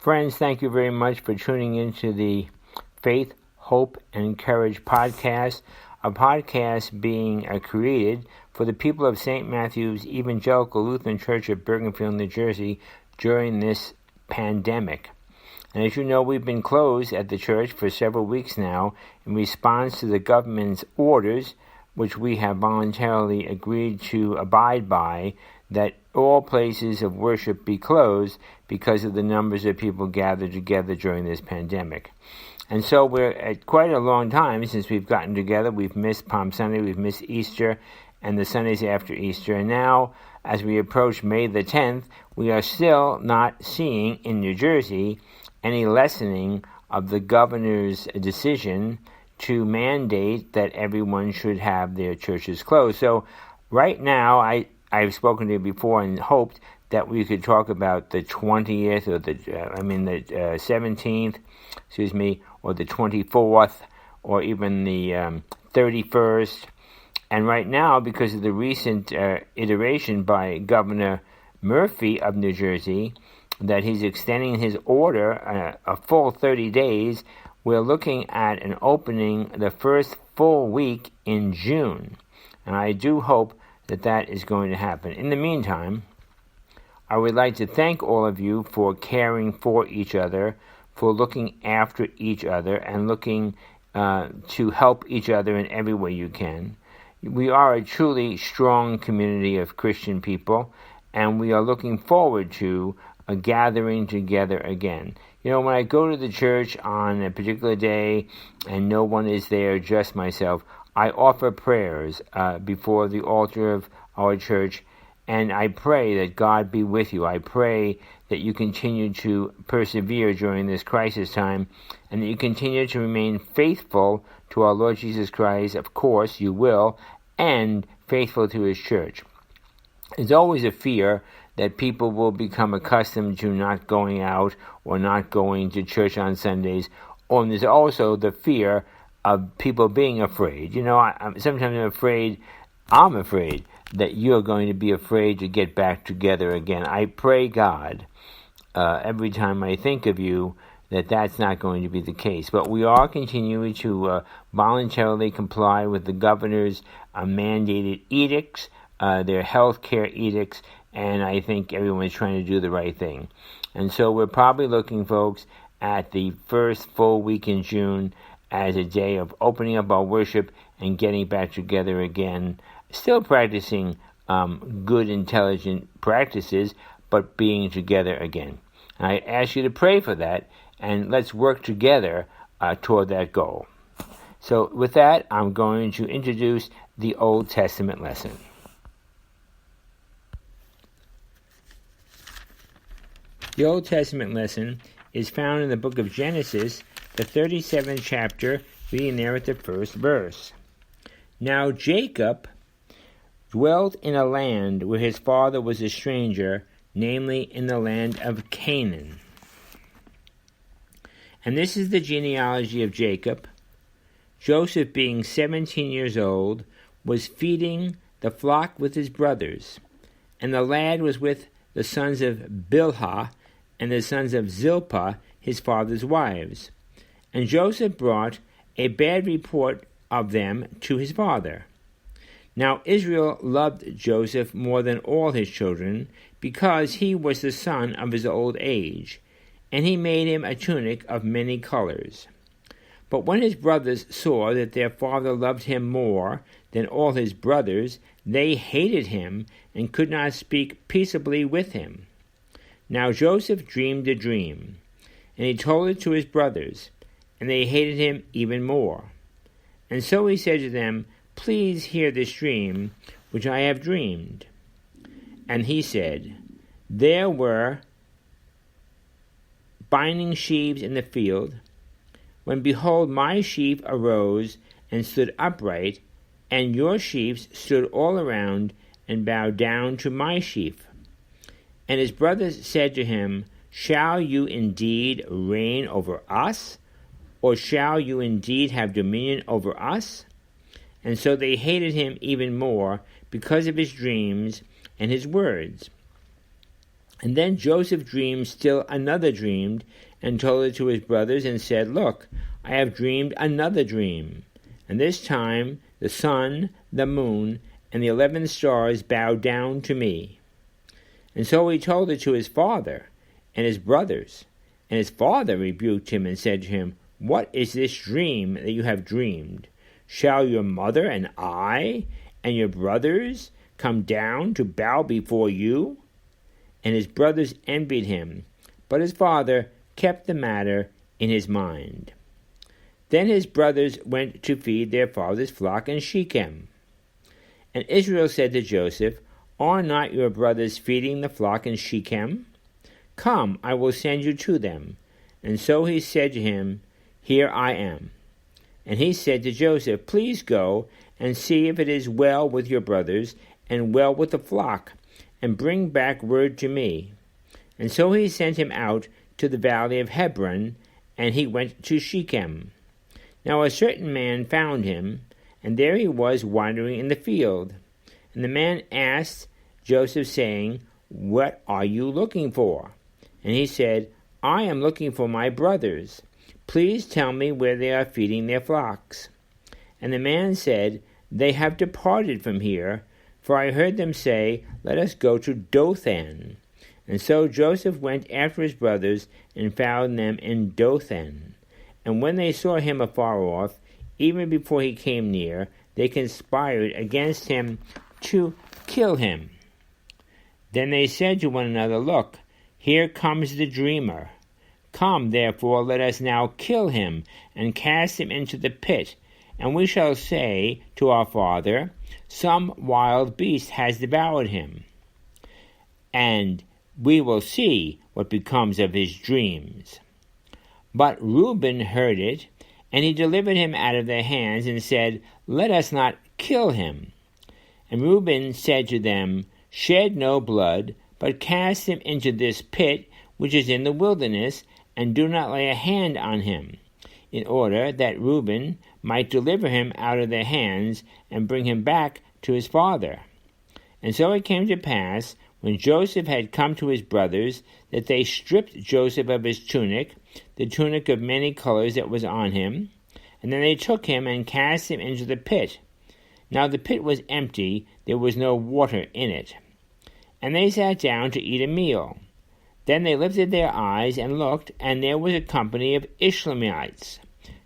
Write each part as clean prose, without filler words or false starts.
Friends, thank you very much for tuning into the Faith, Hope, and Courage podcast, a podcast being created for the people of St. Matthew's Evangelical Lutheran Church of Bergenfield, New Jersey, during this pandemic. And as you know, we've been closed at the church for several weeks now in response to the government's orders, which we have voluntarily agreed to abide by, that all places of worship be closed because of the numbers of people gathered together during this pandemic. And so we're at quite a long time since we've gotten together. We've missed Palm Sunday, we've missed Easter, and the Sundays after Easter. And now, as we approach May the 10th, we are still not seeing in New Jersey any lessening of the governor's decision to mandate that everyone should have their churches closed. So right now, I've spoken to you before and hoped that we could talk about the 20th or the 17th, or the 24th, or even the 31st. And right now, because of the recent iteration by Governor Murphy of New Jersey, that he's extending his order a full 30 days, we're looking at an opening the first full week in June. And I do hope that is going to happen. In the meantime, I would like to thank all of you for caring for each other, for looking after each other, and looking to help each other in every way you can. We are a truly strong community of Christian people, and we are looking forward to a gathering together again. You know, when I go to the church on a particular day and no one is there, just myself, I offer prayers before the altar of our church, and I pray that God be with you. I pray that you continue to persevere during this crisis time, and that you continue to remain faithful to our Lord Jesus Christ. Of course, you will, and faithful to His church. There's always a fear that people will become accustomed to not going out or not going to church on Sundays, and there's also the fear of people being afraid. You know, sometimes I'm afraid that you're going to be afraid to get back together again. I pray God, every time I think of you, that that's not going to be the case. But we are continuing to voluntarily comply with the governor's mandated edicts, their health care edicts, and I think everyone's trying to do the right thing. And so we're probably looking, folks, at the first full week in June as a day of opening up our worship and getting back together again, still practicing good, intelligent practices, but being together again. And I ask you to pray for that, and let's work together toward that goal. So with that, I'm going to introduce the Old Testament lesson. The Old Testament lesson is found in the book of Genesis, the 37th chapter, reading there at the first verse. Now Jacob dwelt in a land where his father was a stranger, namely in the land of Canaan. And this is the genealogy of Jacob. Joseph, being 17 years old, was feeding the flock with his brothers, and the lad was with the sons of Bilhah and the sons of Zilpah, his father's wives. And Joseph brought a bad report of them to his father. Now Israel loved Joseph more than all his children, because he was the son of his old age, and he made him a tunic of many colors. But when his brothers saw that their father loved him more than all his brothers, they hated him and could not speak peaceably with him. Now Joseph dreamed a dream, and he told it to his brothers, and they hated him even more. And so he said to them, Please hear this dream which I have dreamed. And he said, There were binding sheaves in the field, when behold my sheaf arose and stood upright, and your sheaves stood all around and bowed down to my sheaf. And his brothers said to him, Shall you indeed reign over us? Or shall you indeed have dominion over us? And so they hated him even more because of his dreams and his words. And then Joseph dreamed still another dream, and told it to his brothers, and said, Look, I have dreamed another dream. And this time the sun, the moon, and the 11 stars bowed down to me. And so he told it to his father and his brothers. And his father rebuked him and said to him, What is this dream that you have dreamed? Shall your mother and I and your brothers come down to bow before you? And his brothers envied him, but his father kept the matter in his mind. Then his brothers went to feed their father's flock in Shechem. And Israel said to Joseph, Are not your brothers feeding the flock in Shechem? Come, I will send you to them. And so he said to him, Here I am. And he said to Joseph, Please go and see if it is well with your brothers and well with the flock, and bring back word to me. And so he sent him out to the valley of Hebron, and he went to Shechem. Now a certain man found him, and there he was wandering in the field. And the man asked Joseph, saying, What are you looking for? And he said, I am looking for my brothers. Please tell me where they are feeding their flocks. And the man said, They have departed from here, for I heard them say, Let us go to Dothan. And so Joseph went after his brothers, and found them in Dothan. And when they saw him afar off, even before he came near, they conspired against him to kill him. Then they said to one another, Look, here comes the dreamer. Come, therefore, let us now kill him, and cast him into the pit, and we shall say to our father, Some wild beast has devoured him. And we will see what becomes of his dreams. But Reuben heard it, and he delivered him out of their hands, and said, Let us not kill him. And Reuben said to them, Shed no blood, but cast him into this pit which is in the wilderness, and do not lay a hand on him, in order that Reuben might deliver him out of their hands, and bring him back to his father. And so it came to pass, when Joseph had come to his brothers, that they stripped Joseph of his tunic, the tunic of many colors that was on him, and then they took him and cast him into the pit. Now the pit was empty, there was no water in it. And they sat down to eat a meal. Then they lifted their eyes and looked, and there was a company of Ishmaelites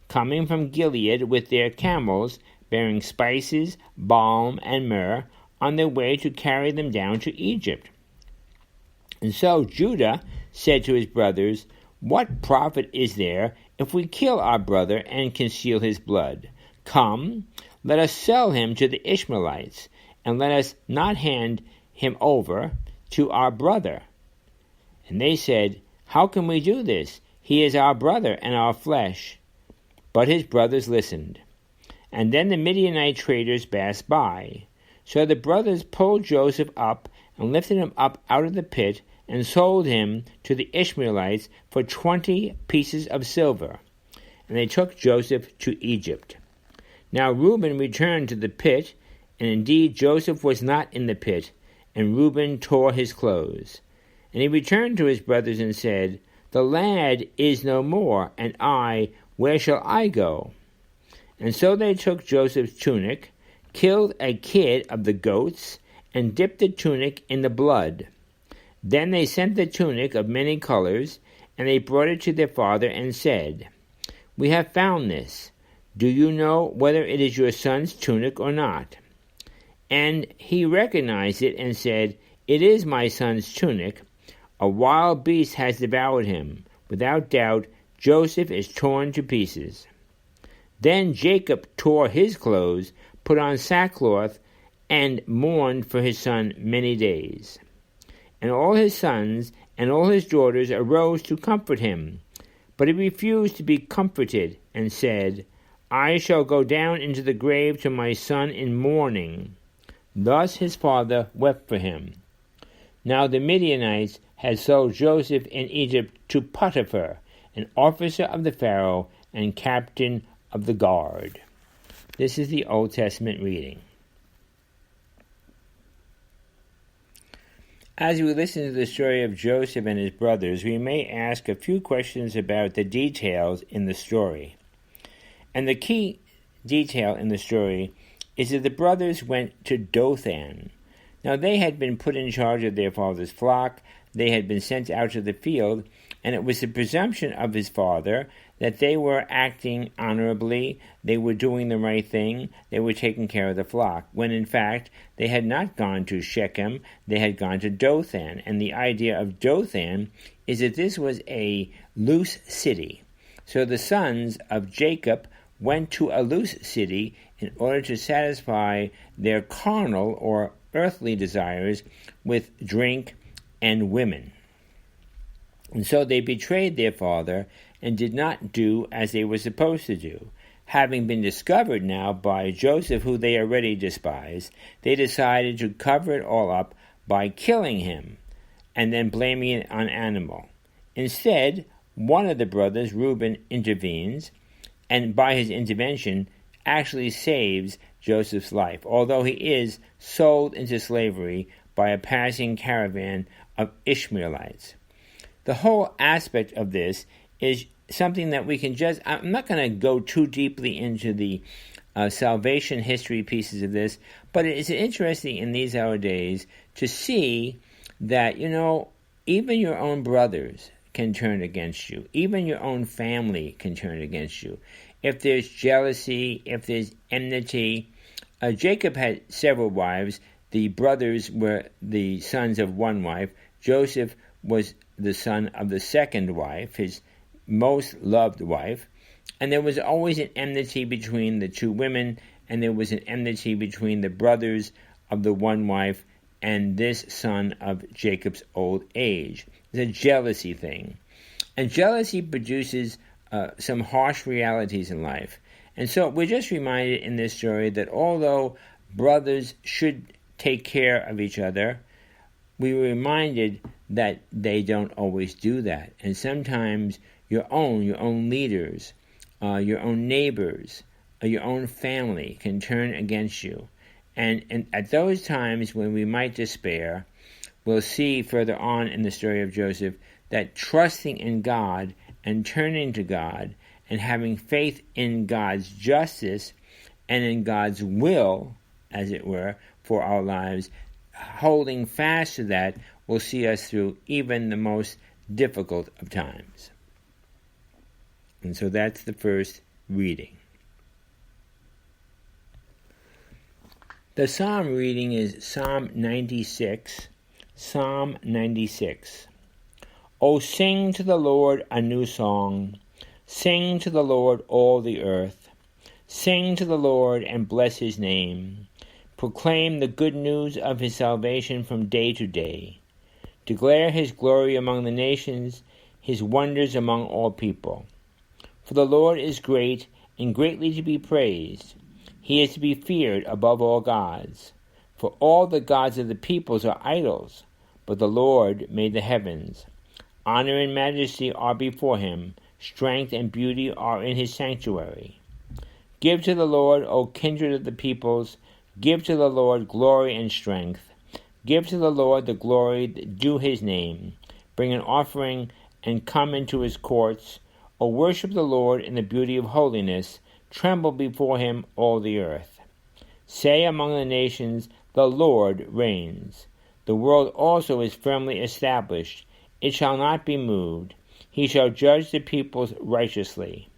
coming from Gilead with their camels, bearing spices, balm, and myrrh, on their way to carry them down to Egypt. And so Judah said to his brothers, What profit is there if we kill our brother and conceal his blood? Come, let us sell him to the Ishmaelites, and let us not hand him over to our brother. And they said, How can we do this? He is our brother and our flesh. But his brothers listened. And then the Midianite traders passed by. So the brothers pulled Joseph up and lifted him up out of the pit, and sold him to the Ishmaelites for 20 pieces of silver. And they took Joseph to Egypt. Now Reuben returned to the pit, and indeed Joseph was not in the pit, and Reuben tore his clothes. And he returned to his brothers and said, The lad is no more, and I, where shall I go? And so they took Joseph's tunic, killed a kid of the goats, and dipped the tunic in the blood. Then they sent the tunic of many colors, and they brought it to their father and said, We have found this. Do you know whether it is your son's tunic or not? And he recognized it and said, It is my son's tunic. A wild beast has devoured him. Without doubt, Joseph is torn to pieces. Then Jacob tore his clothes, put on sackcloth, and mourned for his son many days. And all his sons and all his daughters arose to comfort him. But he refused to be comforted, and said, I shall go down into the grave to my son in mourning. Thus his father wept for him. Now the Midianites had sold Joseph in Egypt to Potiphar, an officer of the Pharaoh and captain of the guard. This is the Old Testament reading. As we listen to the story of Joseph and his brothers, we may ask a few questions about the details in the story. And the key detail in the story is that the brothers went to Dothan. Now they had been put in charge of their father's flock, they had been sent out to the field, and it was the presumption of his father that they were acting honorably, they were doing the right thing, they were taking care of the flock, when in fact they had not gone to Shechem, they had gone to Dothan. And the idea of Dothan is that this was a loose city. So the sons of Jacob went to a loose city in order to satisfy their carnal or earthly desires with drink and women. And so they betrayed their father and did not do as they were supposed to do. Having been discovered now by Joseph, who they already despised, they decided to cover it all up by killing him and then blaming it on animal. Instead, one of the brothers, Reuben, intervenes, and by his intervention actually saves Joseph's life, although he is sold into slavery by a passing caravan of Ishmaelites. The whole aspect of this is something that we can just... I'm not going to go too deeply into the salvation history pieces of this, but it's interesting in these our days to see that, even your own brothers can turn against you. Even your own family can turn against you. If there's jealousy, if there's enmity. Jacob had several wives. The brothers were the sons of one wife. Joseph was the son of the second wife, his most loved wife. And there was always an enmity between the two women, and there was an enmity between the brothers of the one wife and this son of Jacob's old age. It's a jealousy thing. And jealousy produces some harsh realities in life. And so we're just reminded in this story that although brothers should take care of each other, we were reminded that they don't always do that. And sometimes your own leaders, your own neighbors, your own family can turn against you. And at those times when we might despair, we'll see further on in the story of Joseph that trusting in God and turning to God and having faith in God's justice and in God's will, as it were, for our lives, holding fast to that will see us through even the most difficult of times. And so that's the first reading. The psalm reading is Psalm 96. Psalm 96. O sing to the Lord a new song. Sing to the Lord all the earth. Sing to the Lord and bless his name. Proclaim the good news of his salvation from day to day. Declare his glory among the nations, his wonders among all people. For the Lord is great and greatly to be praised. He is to be feared above all gods. For all the gods of the peoples are idols, but the Lord made the heavens. Honor and majesty are before him. Strength and beauty are in his sanctuary. Give to the Lord, O kindred of the peoples. Give to the Lord glory and strength. Give to the Lord the glory due his name. Bring an offering and come into his courts. O worship the Lord in the beauty of holiness. Tremble before him, all the earth. Say among the nations, the Lord reigns. The world also is firmly established. It shall not be moved. He shall judge the peoples righteously.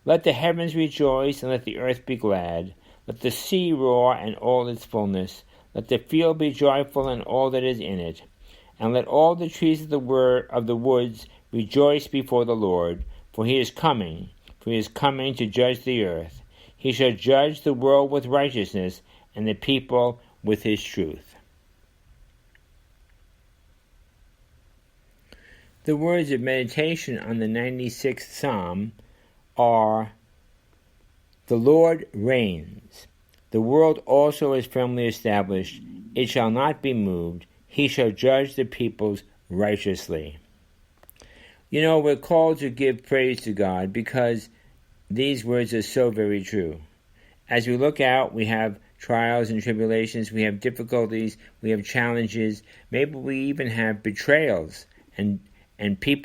Let the heavens rejoice, and let the earth be glad. Let the sea roar and all its fullness. Let the field be joyful and all that is in it. And let all the trees of the woods rejoice before the Lord. For he is coming to judge the earth. He shall judge the world with righteousness, and the people with his truth. The words of meditation on the 96th Psalm are, the Lord reigns. The world also is firmly established. It shall not be moved. He shall judge the peoples righteously. We're called to give praise to God because these words are so very true. As we look out, we have trials and tribulations, we have difficulties, we have challenges, maybe we even have betrayals and people